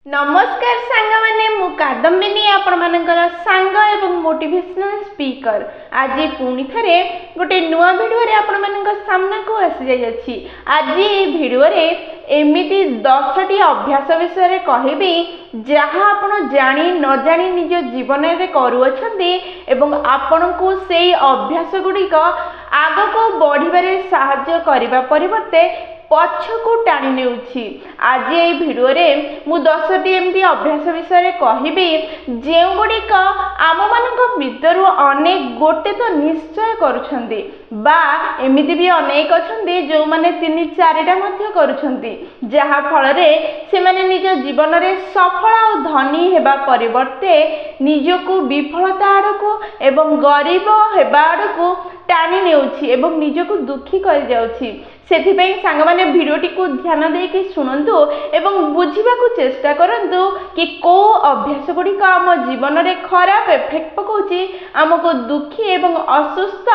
नमस्कार सांग माने मु कादम्बिनी आपण मानकर सांग एवं मोटिवेशनल स्पीकर आज पुणी थरे गोटे नुआ वीडियो रे आपण मानकर सामना को आसी जाई अछि। आज ए वीडियो रे एमिति 10टी अभ्यास विषय रे कहबी जहाँ आपण जानी न जानी निज जीवन रे करू अछंती एवं आपण को सेई अभ्यास गुडी को आगो को बढ़िबारे सहायता करिबा परिवर्ते पछकू टाणी नेउछि। आज ये वीडियो रे मु 10टी एमती अभ्यास विषय रे कहबी जे गुड़िक आम मानक भितरु अनेक गोटे तो निश्चय करुछंती बा एमिति भी अनेक अछंती जो माने 3-4टा मध्य करुछंती जहा फल रे से माने निज जीवन रे सफल और धनी हेबा परिवर्ते निजको विफलता आड़को एवं गरीब हेबा आड़को टाणी नेउछि एवं निजको दुखी कर जाउछि। सेथिपई सांग माने भिडियोटी को ध्यान देके सुनंतु एवं बुझिबा को चेष्टा करंतु कि को अभ्यास गुडी का आम जीवन रे खराब इफेक्ट पकोछि हमको दुखी एवं असुस्थ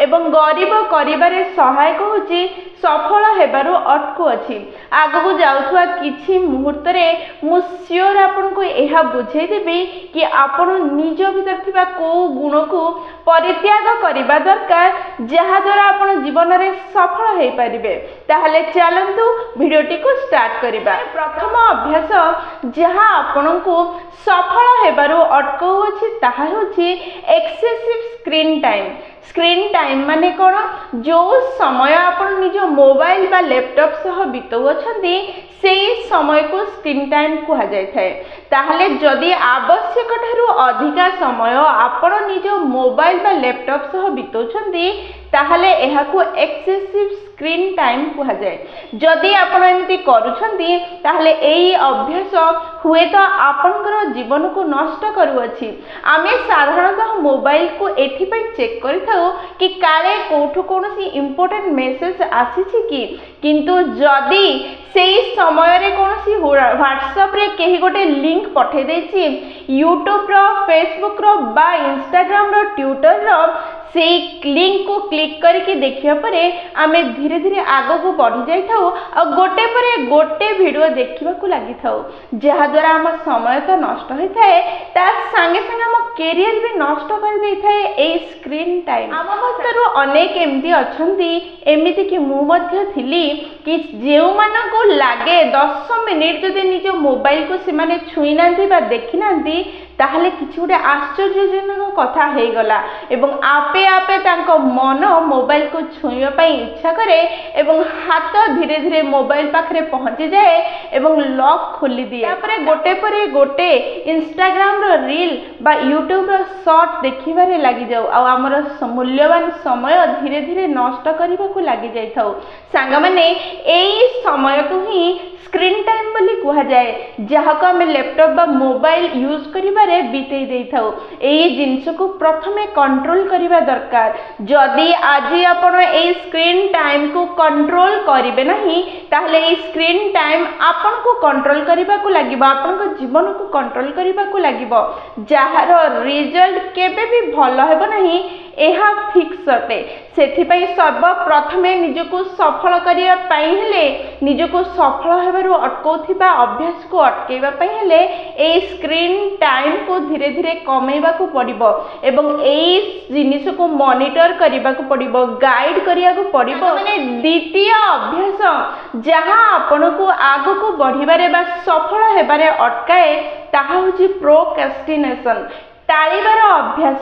एवं गरीब करिबारे सहायक होछि सफल हेबारो अटकु अछि। आगु जाउथुआ किछि मुहूर्त रे मु सियोर आपन को एहा बुझाई देबी कि आपन निज भीतर थिबा को गुण को परित्याग करिबा दरकार जहा द्वारा आपन जीवन रे सफल हेइ पारिबे। ताहले चलंतु भिडियोटी को स्टार्ट करिबा। प्रथम अभ्यास जहा आपन को सफल हेबारो अटकु अछि ताहा होछि excessive screen time. Screen time माने कोन जो समय आपन निज मोबाइल बा लैपटॉप सह बितौ अछंती सेई समय को स्क्रीन टाइम कहा जाय थाए। ताहले जदि आवश्यक ठारू अधिका समय आपन निज मोबाइल बा लैपटॉप सह बितौछंती ताहले एहा को एक्सेसिव स्क्रीन टाइम कहा जाय। जदि आपन एमिति करूछंती ताहले एई अभ्यास हुए तो आपनकर जीवन को नष्ट करू अछि। आमे साधारणतः मोबाइल को एथि पय चेक करिथाउ कि काले कोठो कोनोसी इंपोर्टेंट मेसेज आसीछि कि किंतु जदि सेई समय रे कोनोसी व्हाट्सएप रे केही गोटे लिंक पठे देछि यूट्यूब रो फेसबुक रो बा इंस्टाग्राम रो ट्विटर रो से लिंक को क्लिक करके देखिया परे आमे धीरे धीरे आगो को बढ़ी जाई थाउ और गोटे परे गोटे वीडियो देखिबा को लागि थाउ जहा द्वारा हम समय तो नष्ट होई थाए ता संगे संगे हम कैरियर भी नष्ट कर देई थाए ए स्क्रीन टाइम। आम भीतर अनेक एमती अछंती एमिति कि मु मध्य थिली कि जेउ माना को लागे 10 मिनिट जदि निज मोबाइल को से माने छुई नांती बा देखि नांती ताहले किछि गोटे आश्चर्यजनक कथा हे गला एवं आपे आपे तांको मन मोबाइल को छुईबा पई इच्छा करे एवं हाथ धीरे धीरे मोबाइल पाखरे पहुंची जाए एवं लॉक खोली दिए। तापरे गोटे परे गोटे इंस्टाग्राम रो रील बा यूट्यूब रो शॉर्ट देखिबारे लागि जाऊ आ हमर मूल्यवान समय धीरे धीरे नष्ट करिबा को लागि जाई थाउ। सांग माने एई समय को ही स्क्रीन टाइम बोली कहा जाए जहाँ को आम लैपटॉप बा मोबाइल यूज करिबारे बीतेई देई थाउ। एई जिंस को प्रथमे कंट्रोल करिबा दरकार। जदि आज आपण ए स्क्रीन टाइम को कंट्रोल करिबे नहीं ताहले ए स्क्रीन टाइम आपण को कंट्रोल करिबा को लागिबो आपण को जीवन को कंट्रोल करिबा को लागिबो जहार रिजल्ट केबे भी भलो हेबो नहीं एहा फिक्स अटे। सेथिपई सर्व प्रथमे निजको सफल करिया पई हेले निजको सफल हेबारो अटकौथिबा अभ्यास को अटकेबा पई हेले ए स्क्रीन टाइम को धीरे धीरे कमेबा को पड़िबो एवं ए जिनिस को मॉनिटर करिबा को पड़िबो गाइड करिया को पड़िबो। माने द्वितीय अभ्यास जहां आपण को आगो को बढ़िबारे बा सफल हेबारे अटकाए ताहा होची प्रोक्रेस्टिनेशन टाळीबार अभ्यास।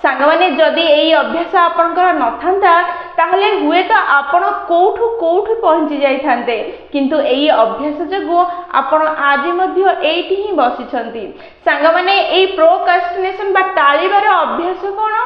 सांग माने जदि एई अभ्यास आपनकर नथांता ताहले हुए तो आपण कोठु कोठु पहुंची जाई थांते किंतु एई अभ्यास जगो आपण आज मध्य एठी ही बसिछंती। सांग माने एई प्रोक्रेस्टिनेशन बा टाळीबार अभ्यास कोन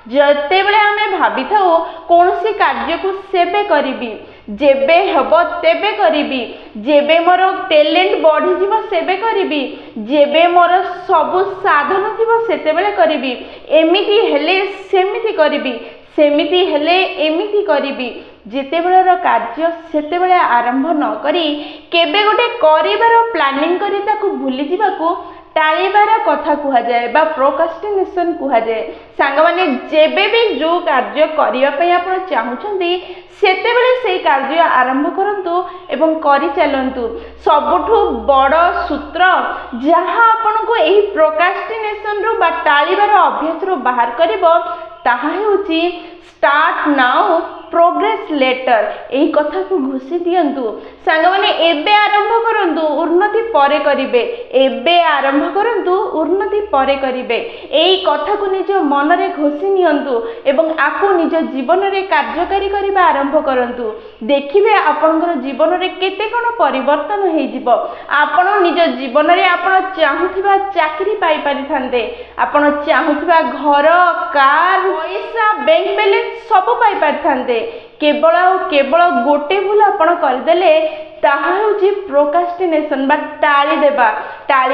जते बेले आमे भाबी थाउ कोनसी कार्य को सेबे करिबी जेबे हबो तेबे करिबी जेबे मोर टैलेंट बढ़ी जीवो सेबे करिबी जेबे मोर सब साधन थिबो सेते बेले करिबी एमिति हेले सेमिति करिबी सेमिति हेले एमिति करिबी जेतेबेଳर कार्य सेतेबेले आरंभ न करी केबे गोटे करिवार प्लानिंग करी ताकू भूली जिबाकू टाळीबार कथा कुहाଯାଏ बा प्रोक्रास्टिनेशन कुहाଯାଏ। सांगमाने जेबे भी जो कार्य करिया पई आपण चाहुचंदी सेतेबेले सेई कार्य आरंभ करंतु एवं करि चलंतु। सबुठु बड़ सूत्र जहाँ आपनको एही प्रोक्रास्टिनेशन रो बा टाळीबार अभ्यास रो बाहर करिवो ताहा हेउची स्टार्ट नाउ प्रोग्रेस लेटर। एही कथा को घुसी दियंतु सांगमाने एबे आरंभ करंतु उन्नति परे करिवे, एबे आरंभ करंतु उन्नति परे करिवे। एही कथा को निज मन रे घोषि नियंतु एवं आकु निज जीवन रे कार्यकारी करिबा आरंभ करंतु। देखिबे आपनकर जीवन रे केते कोन परिवर्तन हेइ जिवो। आपण निज जीवन रे आपण चाहुथिबा चाकरी पाई पारि थांदे, आपण चाहुथिबा घर, कार, पैसा, बैंक बैलेंस सब पाई पारि थांदे। केवल गोटे भूल आपण करदेले ताहा होची प्रोक्रास्टिनेशन बा टाळी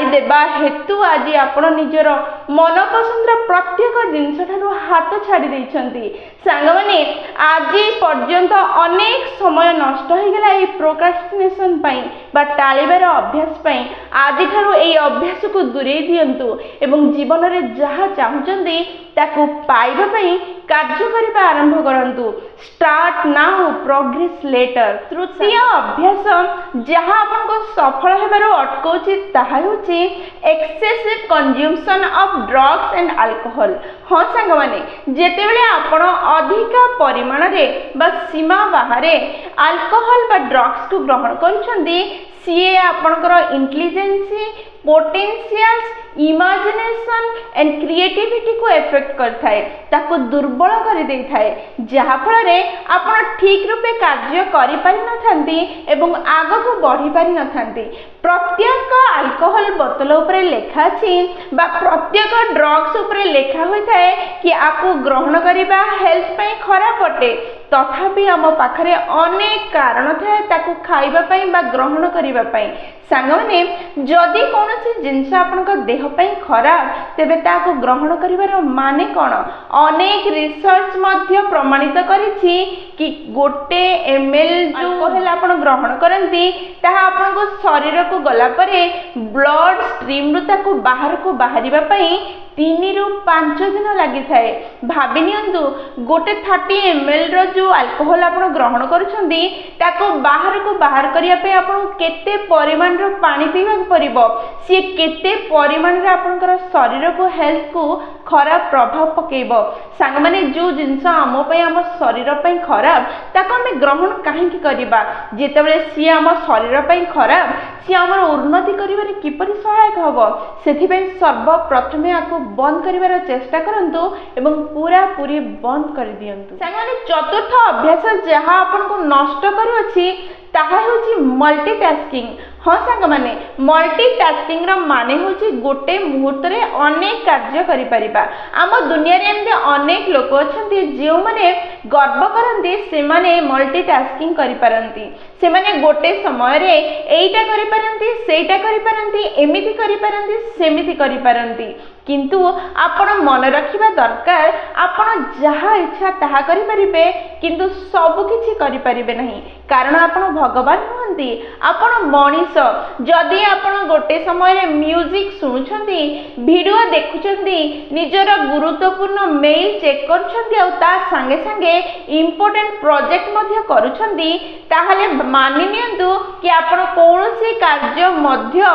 देबा हेतु आज आपण निजर मन पसंदर प्रत्येक जिनस ठारू हाथ छाड़ी देइछंती। सांगमाने आज पर्यंत अनेक समय नष्ट हो गला ए प्रोक्रास्टिनेशन पई बा टाळीबार अभ्यास पई। आज ठारू ए अभ्यास को दूरे दियंतु एवं जीवन रे जहा चाहुचंदी ताकू पाइबा पई कार्य करिबा आरंभ करंतु। Start now progress letter. तृतीय अभ्यास जहाँ आपनको सफल हेबारो अटकाउछि ताहा होछि excessive consumption of drugs and alcohol. हाँ सांग माने जेतेबेले आपण अधिक परिमाण रे बा सीमा बाहरे अल्कोहल बा ड्रग्स को ग्रहण करूछंदी सीए आपणकर intelligence, potentials, imagination and creativity को इफेक्ट करथाए, ताको दुर्बल कर दे थाए, जहाँ फल आपण ठीक रूपे कार्य करि पारि न थांती एवं आग को बढ़ी पारि न थांती। प्रत्येक अल्कोहल बोतल उपरे लेखा अछि बा प्रत्येक ड्रग्स उपरे लेखा होई थाए कि आपको ग्रहण करिबा हेल्थ पई खराब अटे, तथापि आम पाखरे अनेक कारण थाए ताको खाइबा पई बा ग्रहण करिबा पई। सांगमाने जदि कौनसी जिनस आपनका देह पई खराब तेबे ताको ग्रहण करिवार माने कोन? अनेक रिसर्च मध्य प्रमाणित करिछि कि गोटे ml जो अल्कोहल आपण ग्रहण करंती ताहा आपनको शरीर को गला परे ब्लड स्ट्रीम रु ताको बाहर को बाहरिबा पई 3 रु 5 दिन लागि थाए। भाबि नियंतु गोटे 30 ml रो जो अल्कोहल आपण ग्रहण करूछंदी ताको बाहर को बाहर करिया पे आपण केते परिमाण रो पानी पीवा पड़िबो, सी केते परिमाण रे आपनकर शरीर को हेल्थ को खराब प्रभाव पकेइबो। सांग माने जो जिंस आम पई आम शरीर पई खराब ताको हम ग्रहण काहे की करिबा, जेतेबेले सी आम शरीर पई खराब सी हमर उन्नति करिबारे किपरि सहायक हबो। सेथि पई सर्वप्रथमे आको बंद करिवार चेष्टा करंतु एवं पूरा पूरी बंद कर दियंतु। सांग माने चतुर्थ अभ्यास जहाँ आपन को नष्ट करू अछि ताहा होछि मल्टीटास्किंग। हाँ सांग माने मल्टीटास्किंग रो माने होछि गोटे मुहूर्त रे अनेक कार्य करि परिबा। आम दुनिया रे एमते अनेक लोक अछंती जे माने गर्व करंती से माने मल्टीटास्किंग करि परंती, से माने गोटे समय रे एइटा करि परंती, सेइटा करि परंती, एमिति करि परंती, सेमिति करि परंती। किंतु आपण मन रखिबा दरकार आपण जहा इच्छा ताहा करि परिबे किंतु सब किछि करि परिबे नहीं, कारण आपण भगवान नहंती, आपण मनीष। जदि आपण गोटे समय रे म्यूजिक सुनुछंती, वीडियो देखुछंती, निजर गुरुत्वपूर्ण मेल चेक करूछंती आ ता संगे संगे इंपोर्टेंट प्रोजेक्ट मध्य करूछंती, ताहाले मानि नियंतु कि आपण कोनोसी कार्य मध्य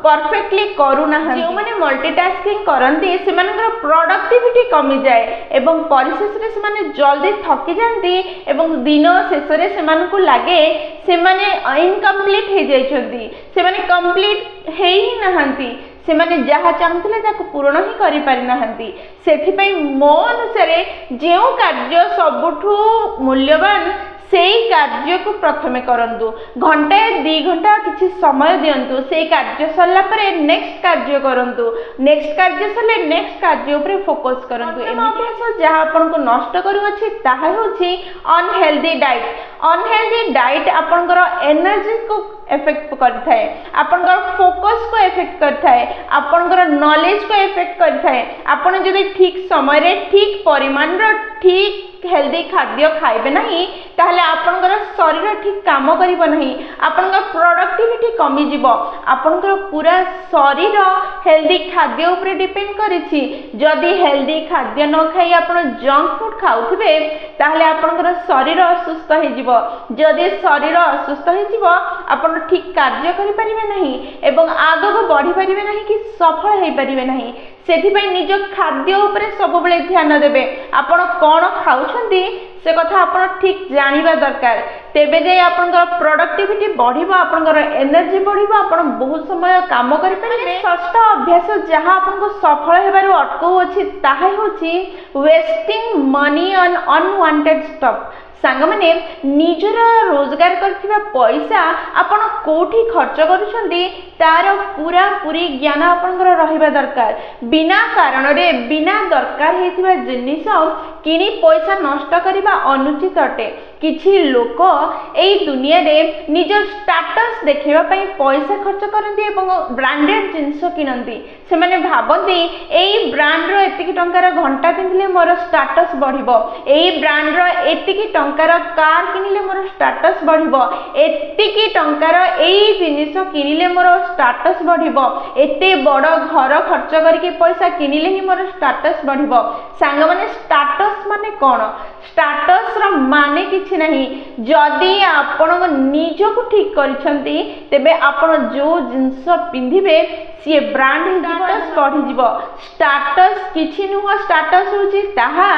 परफेक्टली करू नाहंती। जे माने मल्टीटास्किंग करंती सेमानकर प्रोडक्टिविटी कमी जाए एवं परिशेष रे सेमाने जल्दी थकी जानती एवं दिन शेष रे सेमानकु लागे सेमाने इनकम्प्लीट हे जाइछंती, सेमाने कंप्लीट हे ही नाहंती, सेमाने जहा चाहूले ताको पूर्ण ही करि पारि नाहंती। सेथि पई मो अनुसारे जेउ कार्य सबुठु मूल्यवान सेई कार्य को प्रथमे करंतु, घंटे 2 घंटा किछि समय दियंतु, सेई कार्य सरला परे नेक्स्ट कार्य करंतु, नेक्स्ट कार्य सरले नेक्स्ट कार्य ऊपर फोकस करंतु। एम अभ्यास जहाँ आपन को नष्ट करू अछि ताहा होछि अनहेल्दी डाइट। अनहेल्दी डाइट आपनकर एनर्जी को इफेक्ट करथाय, आपनकर फोकस को इफेक्ट करथाय, आपनकर नॉलेज को इफेक्ट करथाय। आपन जदि ठीक समय रे ठीक परिमाण रो ठीक ठीक हेल्दी खाद्य खाइबे नहीं ताहले आपनकर शरीर ठीक काम करिबो नहीं, आपनकर प्रोडक्टिविटी कमी जिवो, आपनकर पूरा शरीर हेल्दी खाद्य ऊपर डिपेंड करिछि। जदि हेल्दी खाद्य न खाई आपण जंक फूड खाउथिबे ताहले आपनकर शरीर असुस्थ हे जिवो। जदि शरीर असुस्थ हे जिवो आपण ठीक कार्य करि परिबे नहीं एवं आगो बढ़ी परिबे नहीं कि सफल हे परिबे नहीं। सेथिपाई निज खाद्य उपरे सब बेले ध्यान देबे। आपण कोन खाउछंती से कथा आपण ठीक जानिबा दरकार, तेबे जे आपनकर प्रोडक्टिविटी बढ़िबो, आपनकर एनर्जी बढ़िबो, आपण बहुत समय काम करि परिबे। षष्ठ अभ्यास जहां आपनको सफल हेबारु अटकौ अछि ताहा होछि wasting money on unwanted stuff. सांग माने निजर रोजगार करथिबा पैसा आपण कोठी खर्च करूछंती तार पूरा पूरी ज्ञान आपनकर रहिबा दरकार। बिना कारण रे बिना दरकार हेतिबा जिनिस किनी पैसा नष्ट करिबा अनुचित अटे। किछि लोक एई दुनिया रे निज स्टेटस देखिबा पई पैसा खर्च करंती एवं ब्रांडेड जिनिस किनंती। से माने भाबंती एई ब्रांड रो एतिकी टंकार घंटा किनले मोर स्टेटस बढ़िबो, एई ब्रांड रो एतिकी टंकार कार किनिले मोर स्टेटस बढ़िबो, एतिकी टंकार एई जिनिस किनिले मोर स्टेटस बढ़िबो, एते बड़ घर खर्च करके पैसा किनिले ही मोर स्टेटस बढ़िबो। सांग माने स्टेटस माने कोन? स्टेटस रो माने किछि नहीं। जदि आपण निजको ठीक करिसंती तेबे आपण जो जिंस पिंधिबे सी ब्रांड स्टेटस बढ़ी जिवो। स्टेटस किछि नुह, स्टेटस होछि ताहा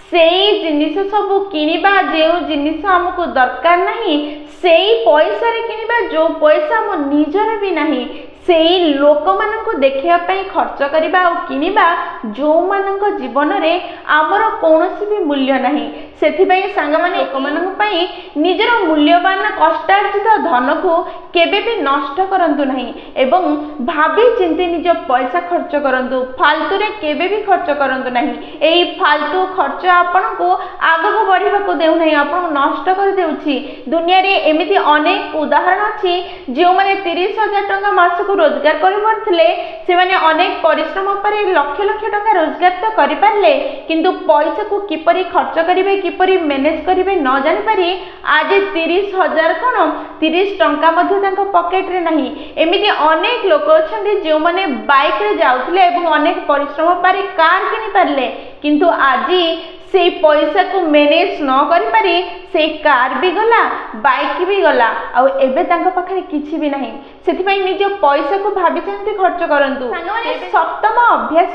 सेई जिनिस सब किनिबा जे जिनिस हमको दरकार नहीं सेई पैसा रे किनिबा जो पैसा हम निजर भी नहीं, सेई लोक माननको देखिया पई खर्च करिबा और किनिबा जो माननको जीवन रे आमर कोनोसी भी मूल्य नहीं। सेथि पई सांग माने लोक माननको पई निजर मूल्यवान कष्टार्जित धन को केबे भी नष्ट करंतु नहीं एवं भाबी चिंती निज पैसा खर्च करंतु। फालतू रे केबे भी खर्च करंतु नहीं। एई फालतू खर्च आपनको आगको बढ़िबा को देउ नहीं, आपन नष्ट कर देउछि। दुनिया रे एमिति अनेक उदाहरण अछि जे माने 30,000 टका मास को रोजगार करि परथिले, से माने अनेक परिश्रम पर लक्ष लक्ष टका रोजगार तो करि पारले, किंतु पैसा को किपरि खर्च करिवे किपरि मैनेज करिवे न जानि पारि आज 30,000 कोन 30 टंका मध्ये तांको पॉकेट रे नहीं। एमिति अनेक लोक अछंती जे माने बाइक रे जाउथिले एवं अनेक परिश्रम पर कार किनि पारले, किंतु आजी से पैसा को मैनेज न करि पारि से कार भी गला बाइक भी गला आ एबे तांको पाखरे किछि भी नहीं। सेथि पई निज पैसा को भाबी चिंती खर्च करंतु। सांगमाने सप्तम अभ्यास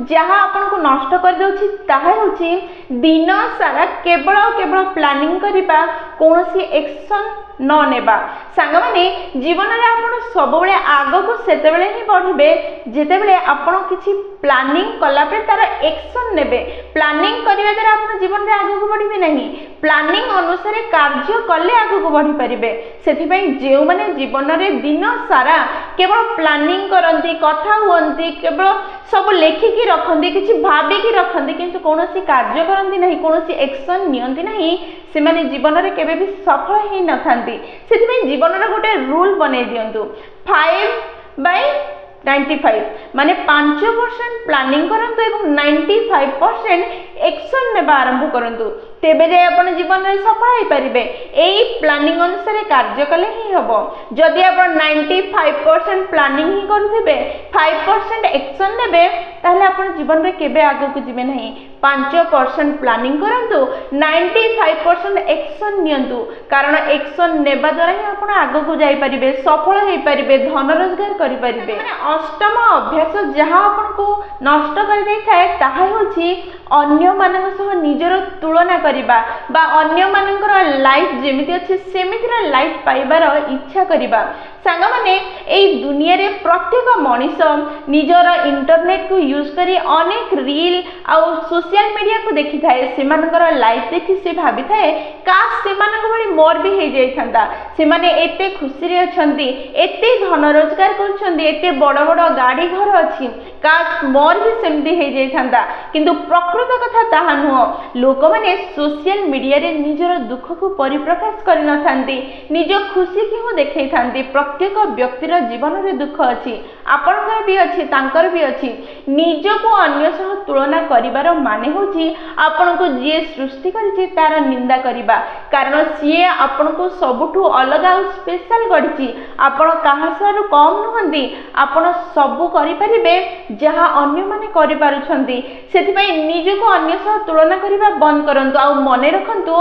जहां आपन को नष्ट कर देउछि ताहा होछि दिन सारा केवल केवल प्लानिंग करिबा, कोनोसी एक्शन न नेबा। सांगमाने जीवन रे आपन सब बेले आगो को सेते बेले ही बढ़िबे जेते बेले आपन किछि प्लानिंग कला पे तार एक्शन नेबे। प्लानिंग करिबा द्वारा आपन जीवन रे आगो को बढ़िबे नहीं, प्लानिंग अनुसार कार्य कले आगो को बढ़ी परिबे। सेथि पई जेउ माने जीवन रे दिन सारा केवल प्लानिंग करंती, कथा हुअंती, केवल सब लेखिकी रखंती, किछि भाबिकी रखंती, किंतु कोनोसी कार्य करंती नहीं, कोनोसी एक्शन नियंती नहीं, से माने जीवन रे केबे भी सफल ही न थांती। सेथि पई जीवन रे गोटे रूल बनै दियंतु 5/95 माने 5% प्लानिंग करंतु एवं 95% एक्शन नेबा आरंभ करंतु, तेबे जे आपण जीवन रे सफल होई परिबे। एई प्लानिंग अनुसार कार्य कले ही हबो। जदि आपण 95% प्लानिंग ही करथिबे 5% एक्शन नेबे ताहले आपण जीवन रे केबे आगो को जिबे नहीं। 5% प्लानिंग करंतु 95% एक्शन नियंतु, कारण एक्शन नेबा द्वारा ही आपण आगो को जाई परिबे, सफल होई परिबे, धन रोजगार करि परिबे। माने अष्टम अभ्यास जहां आपण को नष्ट कर देई थाए ताहा होछि अन्य मानक सह निजर तुलना करिबा बा अन्य मानकर लाइफ जेमिति अछि सेमितिरा लाइफ पाइबार इच्छा करिबा। सांग माने एई दुनिया रे प्रत्येक मनीष निजर इंटरनेट को यूज करी अनेक रील आ सोशल मीडिया को देखि थाए। सेमानकर लाइफ देखि से भाबी थाए काश सेमानक भली मोर भी हे जाई थांदा, से माने एते खुशी रे अछंती, एते धन रोजगार करछंती, एते बड़ बड़ गाड़ी घर अछि, काश मोर भी सेमती हे जाई थांदा। किंतु प्रकृत कथा ताहा नुह। लोक माने सोशल मीडिया रे निजर दुख को परिप्रकाश करि न थांती, निज खुशी की हो देखै थांती। प्रत्येक व्यक्तिर जीवन रे दुख अछि आपणकर भी अच्छी तांकर भी अच्छी निजको अन्य सह तुलना करिवार माने होची आपण को जे सृष्टि करिछि तार निंदा करिबा कारण सीए आपण को सबुठु अलग आ स्पेशल गढिछि आपण काहा सारू कम नहंती आपण सबु करि परिबे जहा अन्य माने करि पारुछंती सेति पई निजको अन्य सह तुलना करिबा बंद करंतु आ मने रखंतु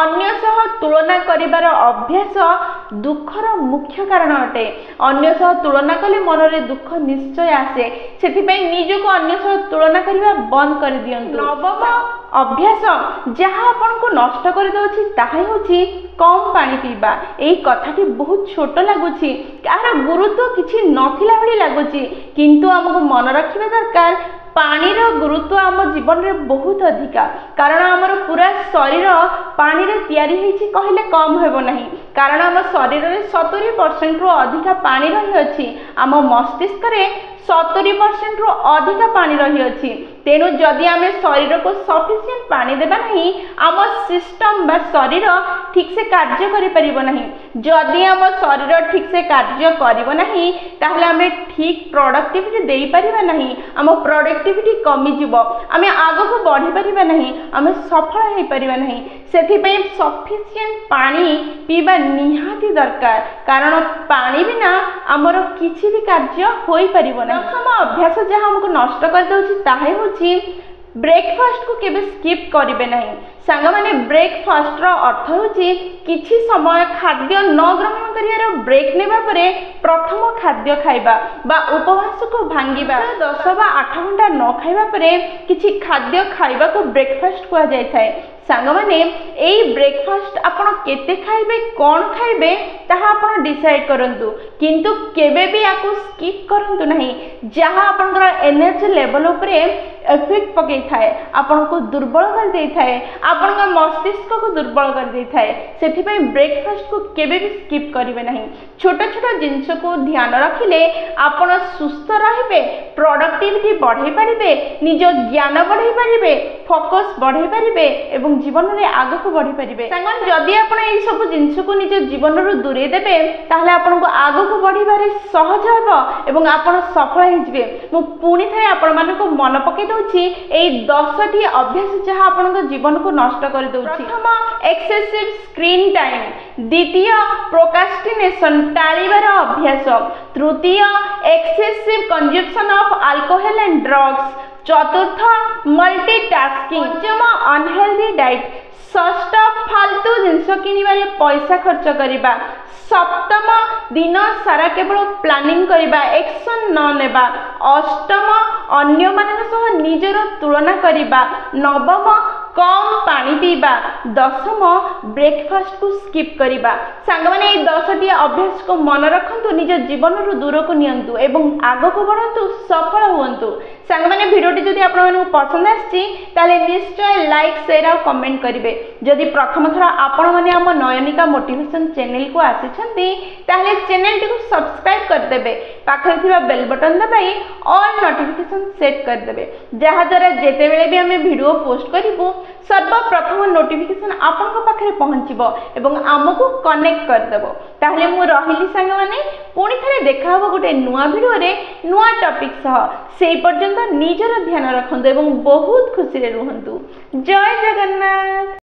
अन्य सह तुलना करिवार अभ्यास दुखर मुख्य कारण अटे अन्य सह तुलना कले मनरे दुख निश्चय आसे सेति पई निजको अन्य सह तुलना करिबा बंद कर दियंतु नवम अभ्यास जहा आपण को नष्ट कर दउछि ताहा होछि कम पानी पीबा एई कथाटी बहुत छोट लागुछि कार गुरुत्व किछि नथिला भली लागुछि किंतु हमको मन रखिबा दरकार पानी रो गुरुत्व आम जीवन में बहुत अधिका कारण आमर पूरा शरीर पानी रे तैयारी होइछि कहले कम हेबो नहीं कारण आम शरीर रे 70% रु अधिका पानी रही अछि आम मस्तिष्क रे 70% रु अधिका पानी रही अछि तेनु जदि आमे शरीर को सफिशिएंट पानी देबा नहीं आम सिस्टम बा शरीर ठीक से कार्य करि परिबो नहीं जदि आम शरीर ठीक से कार्य करिवो नहीं ताहले आमे ठीक प्रोडक्टिविटी देई परिबा नहीं आम प्रोडक्टिविटी कमी जिवो आमे आगो को बढ़ी परिबा नहीं आमे सफल हेई परिबा नहीं सेथि पई सफिशिएंट पानी पीबा निहाती दरकार कारण पानी बिना आमर किछि भी कार्य होई परिबो नहीं दशम अभ्यास जहाँ हमको नष्ट कर दउछि ताहे होछि ब्रेकफास्ट को केबे स्किप करिवे नहीं सांग माने ब्रेकफास्ट रो अर्थ होछि किछि समय खाद्य न ग्रहण करियार ब्रेक नेबा परे प्रथम खाद्य खाइबा बा उपवास को भांगिबा 10 बा 8 घंटा न खाइबा परे किछि खाद्य खाइबा को ब्रेकफास्ट कुआ जाय थाए सांग माने एई ब्रेकफास्ट आपण केते खाइबे कोन खाइबे ताहा आपण डिसाइड करंतु किंतु केबे भी आको स्किप करंतु नहीं जहां आपनकर एनर्जी लेवल ऊपर इफेक्ट पके थाए आपण को दुर्बल कर दे थाए आपण का मस्तिष्क को दुर्बल कर दे थाए सेथि पई ब्रेकफास्ट को केबे भी स्किप करिवे नहीं छोटा छोटा जिंस को ध्यान रखिले आपण सुस्थ रहिबे प्रोडक्टिविटी बढ़ाई पारिबे निज ज्ञान बढ़ाई पारिबे फोकस बढ़ाई पारिबे एवं जीवन रे आगे को बढ़ी पारिबे संगन जदि आपण एई सब जिंस को निज जीवन रो दूरे देबे ताहले आपण को आगे को बढ़िबारे सहज हेबो एवं आपण सफल हे जिवे मु पुनी थाए आपण माने को मन पके दउछि एई 10 टी अभ्यास जहा आपण को जीवन को नष्ट कर दउछि प्रथम एक्सेसिव स्क्रीन टाइम द्वितीय प्रोक्रास्टिनेशन टाळीबार अभ्यास तृतीय excessive consumption of alcohol and drugs चतुर्थ मल्टीटास्किंग पंचम अनहेल्दी डाइट षष्ठ फालतू जिनस किनिबारे पैसा खर्च करिबा सप्तम दिन सारा केवल प्लानिंग करिबा एक्शन न नेबा अष्टम अन्य मानक सह निजर तुलना करिबा नवम कम पानी पीबा दशम ब्रेकफास्ट को स्किप करिबा सांग माने ए 10 टी अभ्यास को मन रखंतु निज जीवन रु दूर को नियंतु एवं आगो को बढ़ंतु सफल होंतु सांग माने वीडियोटी जदि आपन माने पसंद आछि ताले निश्चय लाइक शेयर और कमेंट करिवे जदि प्रथम थरा आपन माने हम नयनिका मोटिवेशन चैनल को आसिछंती ताले चैनल टी को सब्सक्राइब कर देबे पाखरे थिबा बेल बटन दबाई ऑल नोटिफिकेशन सेट कर देबे जहा द्वारा जेते बेले भी हमें वीडियो पोस्ट करिवो सर्वप्रथम नोटिफिकेशन आपन पाखे पहुँचब एवं आमको कनेक्ट करदेव ताहले मु रहिली सांग माने पुणी थरे देखा हो गोटे नुआ वीडियो रे नुआ टॉपिक सह से पर्यंत निजर ध्यान रखंतु एवं बहुत खुशी रे रुहंतु जय जगन्नाथ।